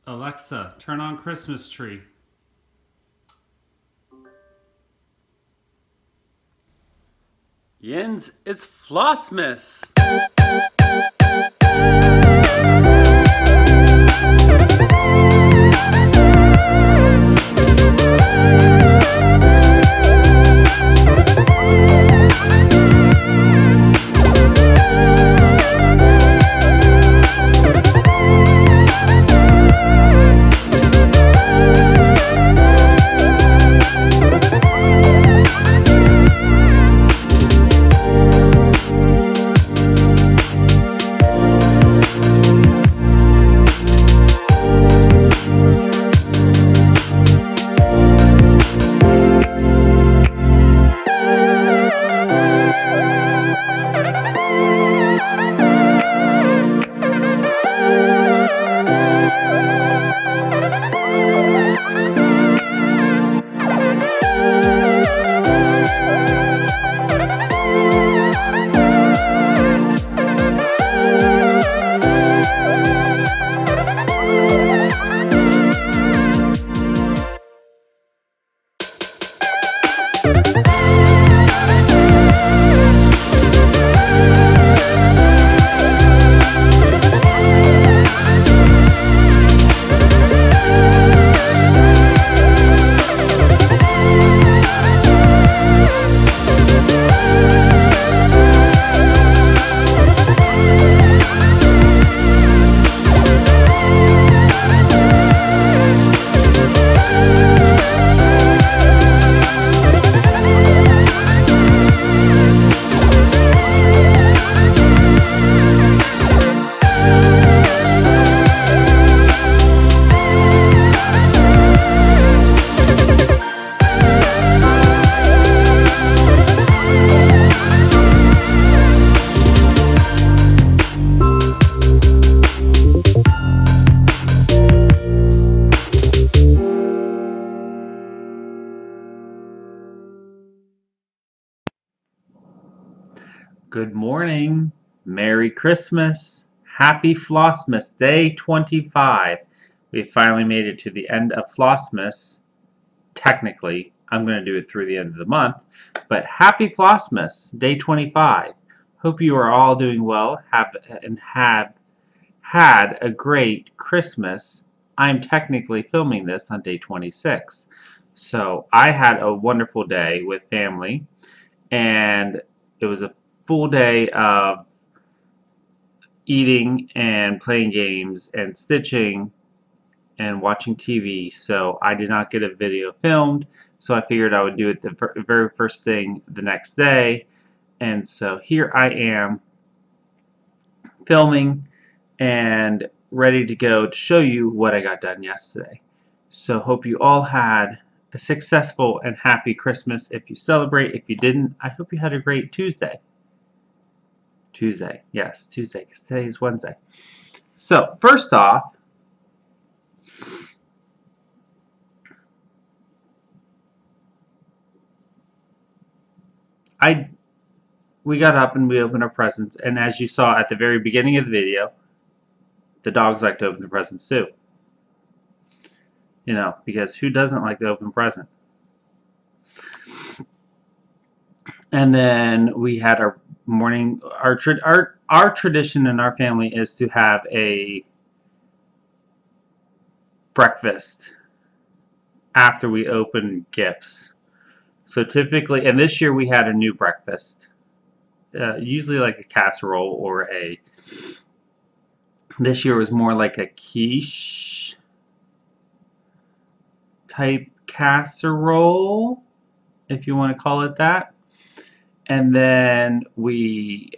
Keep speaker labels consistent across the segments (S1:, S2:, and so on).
S1: Alexa, turn on Christmas tree. Jens, it's Flossmas! Good morning, Merry Christmas, Happy Flossmas, Day 25. We finally made it to the end of Flossmas. Technically, I'm going to do it through the end of the month, but Happy Flossmas, Day 25. Hope you are all doing well have had a great Christmas. I'm technically filming this on Day 26. So I had a wonderful day with family, and it was a full day of eating and playing games and stitching and watching TV, so I did not get a video filmed, so I figured I would do it the very first thing the next day. And so here I am filming and ready to go to show you what I got done yesterday. So hope you all had a successful and happy Christmas if you celebrate. If you didn't, I hope you had a great Tuesday. Yes, Tuesday, because today is Wednesday. So, first off, we got up and we opened our presents, and as you saw at the very beginning of the video, the dogs like to open the presents too. You know, because who doesn't like to open a present? And then we had our morning, our tradition in our family is to have a breakfast after we open gifts. So typically, and this year we had a new breakfast, usually like a casserole or this year was more like a quiche type casserole, if you want to call it that. And then we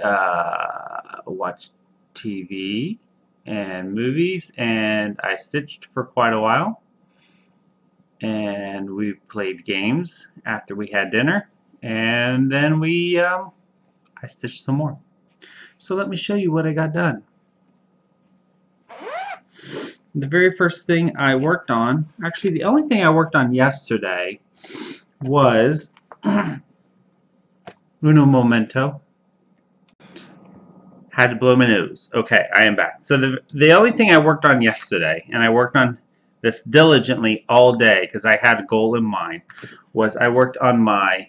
S1: watched TV and movies, and I stitched for quite a while. And we played games after we had dinner, and then I stitched some more. So let me show you what I got done. The very first thing I worked on, actually the only thing I worked on yesterday was Uno Momento. Had to blow my nose. Okay, I am back. So the only thing I worked on yesterday, and I worked on this diligently all day because I had a goal in mind, was I worked on my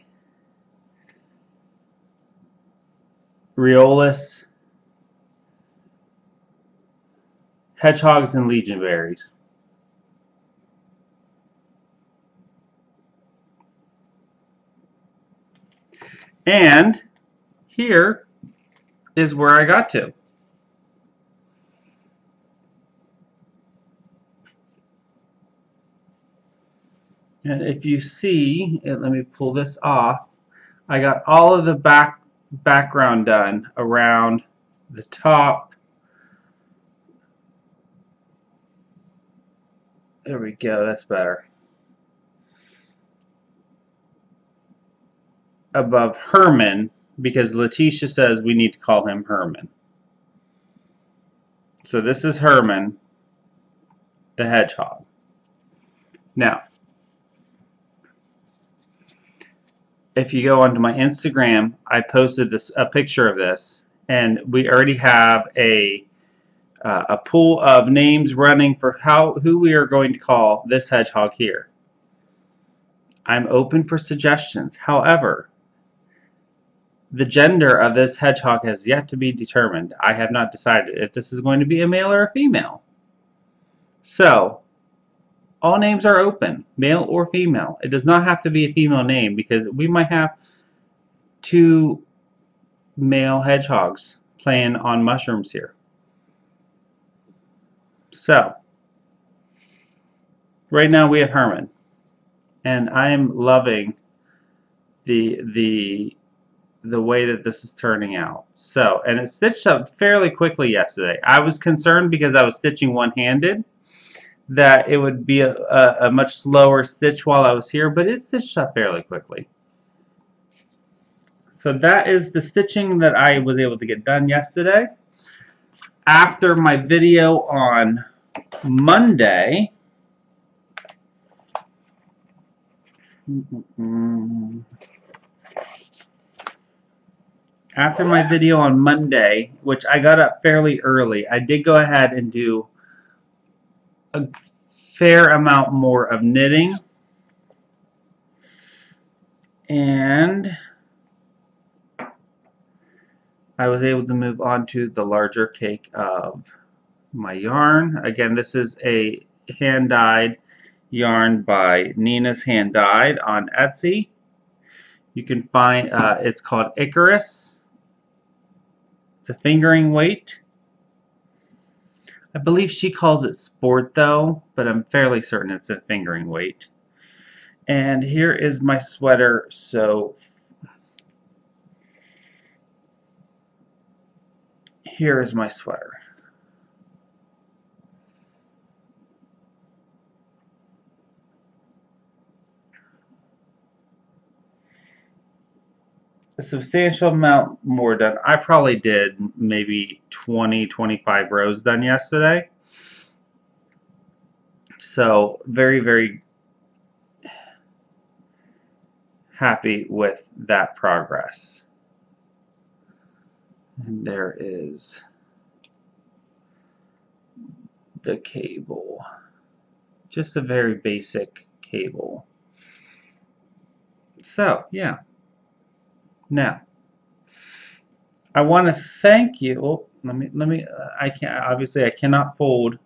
S1: Rheolus hedgehogs and legionberries. And here is where I got to. And if you see, let me pull this off, I got all of the background done around the top. There we go, that's better. Above Herman, because Letitia says we need to call him Herman. So this is Herman, the hedgehog. Now, if you go onto my Instagram, I posted a picture of this, and we already have a pool of names running for who we are going to call this hedgehog here. I'm open for suggestions. However, the gender of this hedgehog has yet to be determined. I have not decided if this is going to be a male or a female. So, all names are open, male or female. It does not have to be a female name because we might have 2 male hedgehogs playing on mushrooms here. So, right now we have Herman, and I am loving the way that this is turning out. So, and it stitched up fairly quickly yesterday. I was concerned because I was stitching one-handed that it would be a much slower stitch while I was here, but it stitched up fairly quickly. So that is the stitching that I was able to get done yesterday. After my video on Monday, which I got up fairly early, I did go ahead and do a fair amount more of knitting, and I was able to move on to the larger cake of my yarn. Again, this is a hand-dyed yarn by Nina's Hand Dyed on Etsy. You can find, it's called Icarus. It's a fingering weight. I believe she calls it sport though, but I'm fairly certain it's a fingering weight. And here is my sweater. So here is my sweater. A substantial amount more done. I probably did maybe 20-25 rows done yesterday. So very, very happy with that progress. And there is the cable. Just a very basic cable. So, yeah. Now, I want to thank you. Oh, let me. I can't. Obviously, I cannot fold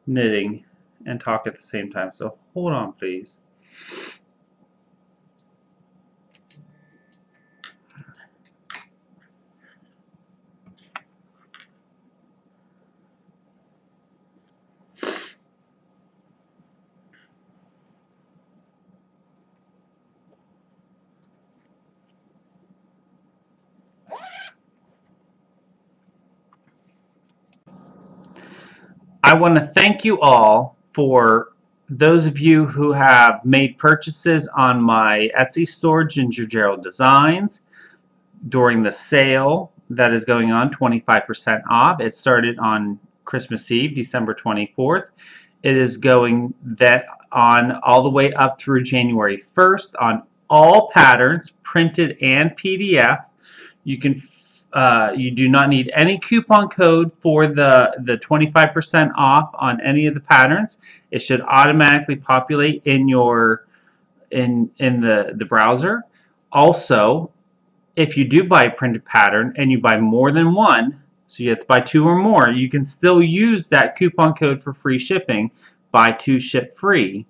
S1: knitting and talk at the same time. So hold on, please. I want to thank you all for those of you who have made purchases on my Etsy store, Ginger Gerald Designs, during the sale that is going on, 25% off. It started on Christmas Eve, December 24th. It is going on all the way up through January 1st on all patterns, printed and PDF. You can you do not need any coupon code for the 25% off on any of the patterns. It should automatically populate in your in the browser. Also, if you do buy a printed pattern and you buy more than one, so you have to buy 2 or more, you can still use that coupon code for free shipping, buy 2 ship free,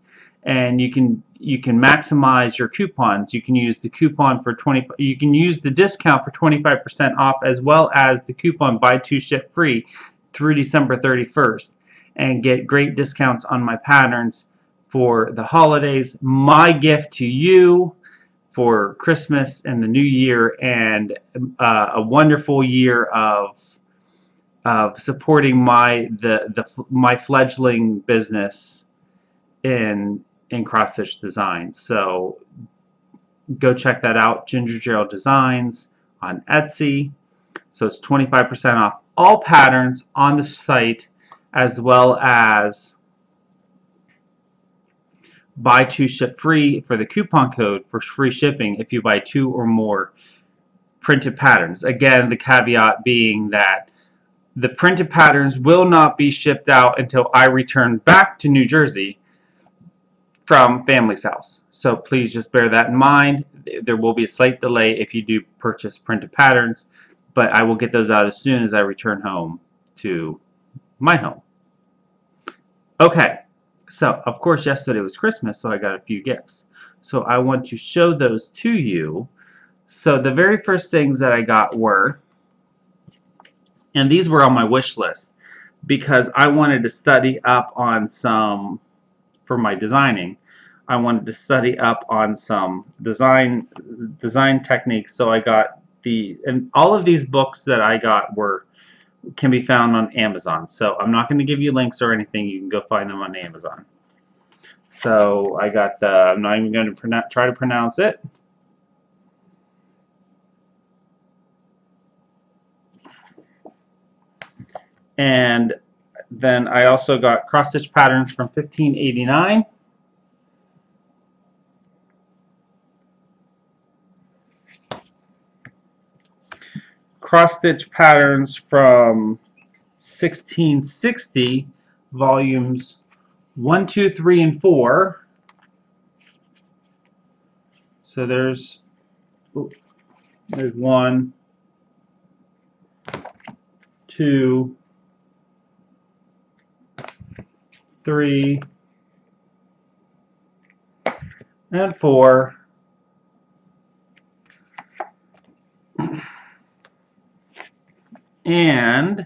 S1: and you can maximize your coupons. You can use the coupon for 20. You can use the discount for 25% off, as well as the coupon buy 2 ship free through December 31st, and get great discounts on my patterns for the holidays. My gift to you for Christmas and the New Year, and a wonderful year of supporting my fledgling business in cross stitch design. So go check that out, Ginger Gerald Designs on Etsy. So it's 25% off all patterns on the site, as well as buy 2 ship free for the coupon code for free shipping if you buy 2 or more printed patterns. Again, the caveat being that the printed patterns will not be shipped out until I return back to New Jersey from family's house. So please just bear that in mind. There will be a slight delay if you do purchase printed patterns, but I will get those out as soon as I return home to my home. Okay, so of course yesterday was Christmas, so I got a few gifts. So I want to show those to you. So the very first things that I got were, and these were on my wish list because I wanted to study up on some, for my designing, I wanted to study up on some design techniques. So I got and all of these books that I got can be found on Amazon. So I'm not going to give you links or anything. You can go find them on Amazon. So I got I'm not even going to try to pronounce it. And then I also got cross stitch patterns from 1589. Cross stitch patterns from 1660, volumes 1, 2, 3, and 4. So there's 1, 2, 3, and 4. And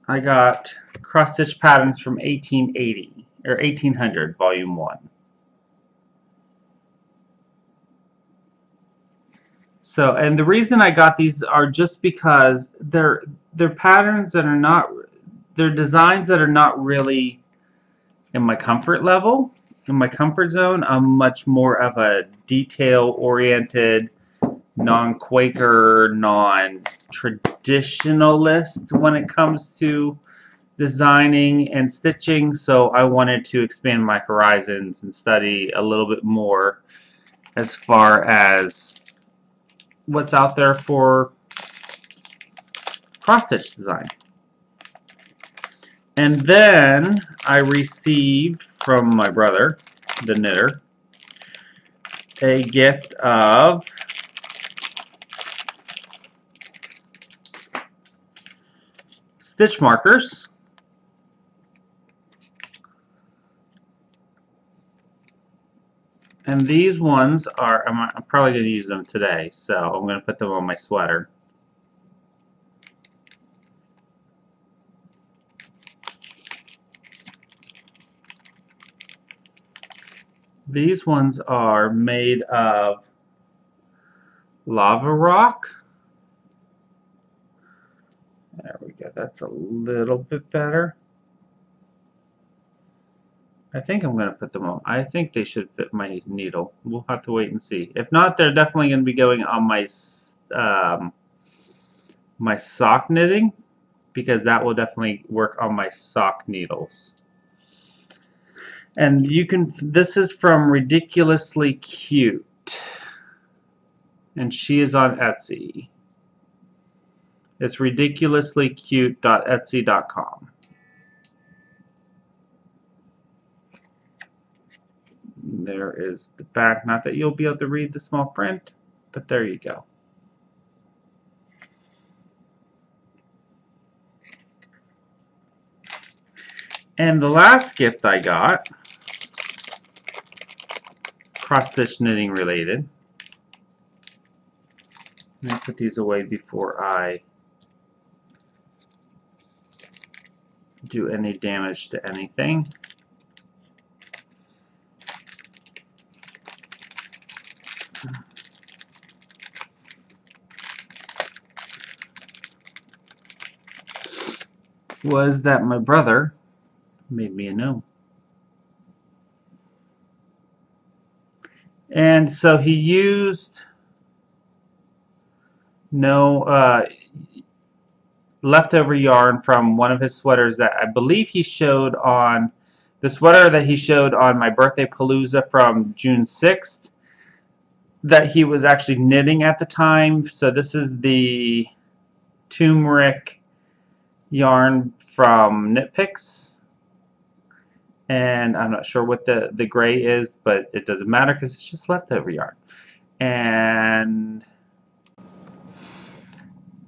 S1: I got cross stitch patterns from 1880 or 1800, volume 1. So, and the reason I got these are just because they're patterns that are not, they're designs that are not really in my comfort level, in my comfort zone. I'm much more of a detail-oriented, non-Quaker, non-traditionalist when it comes to designing and stitching. So I wanted to expand my horizons and study a little bit more as far as what's out there for cross-stitch design. And then I received from my brother, the knitter, a gift of stitch markers. And these ones are, I'm probably going to use them today, so I'm going to put them on my sweater. These ones are made of lava rock. There we go, that's a little bit better. I think I'm going to put them on. I think they should fit my needle. We'll have to wait and see. If not, they're definitely going to be going on my my sock knitting, because that will definitely work on my sock needles. And you can, this is from Ridiculously Cute. and she is on Etsy. It's ridiculouslycute.etsy.com. There is the back. Not that you'll be able to read the small print, but there you go. And the last gift I got, cross-stitch knitting related. Let me put these away before I do any damage to anything. Was that my brother made me a gnome. And so he used leftover yarn from one of his sweaters that I believe he showed on the sweater that he showed on my birthday palooza from June 6th that he was actually knitting at the time. So this is the turmeric yarn from Knit Picks, and I'm not sure what the gray is, but it doesn't matter because it's just leftover yarn. And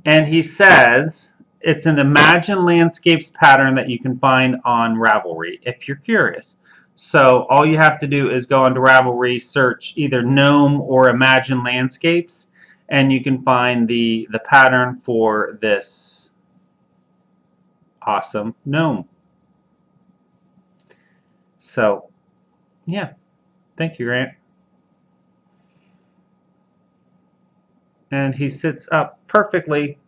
S1: he says it's an Imagine Landscapes pattern that you can find on Ravelry if you're curious. So all you have to do is go onto Ravelry, search either gnome or Imagine Landscapes, and you can find the pattern for this awesome gnome. So yeah, thank you, Grant. And he sits up perfectly.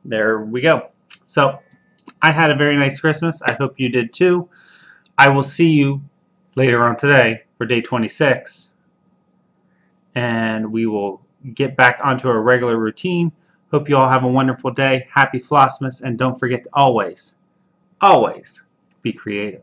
S1: There we go. So I had a very nice Christmas. I hope you did too. I will see you later on today for day 26. And we will get back onto our regular routine. Hope you all have a wonderful day. Happy Flossmas. And don't forget to always, always be creative.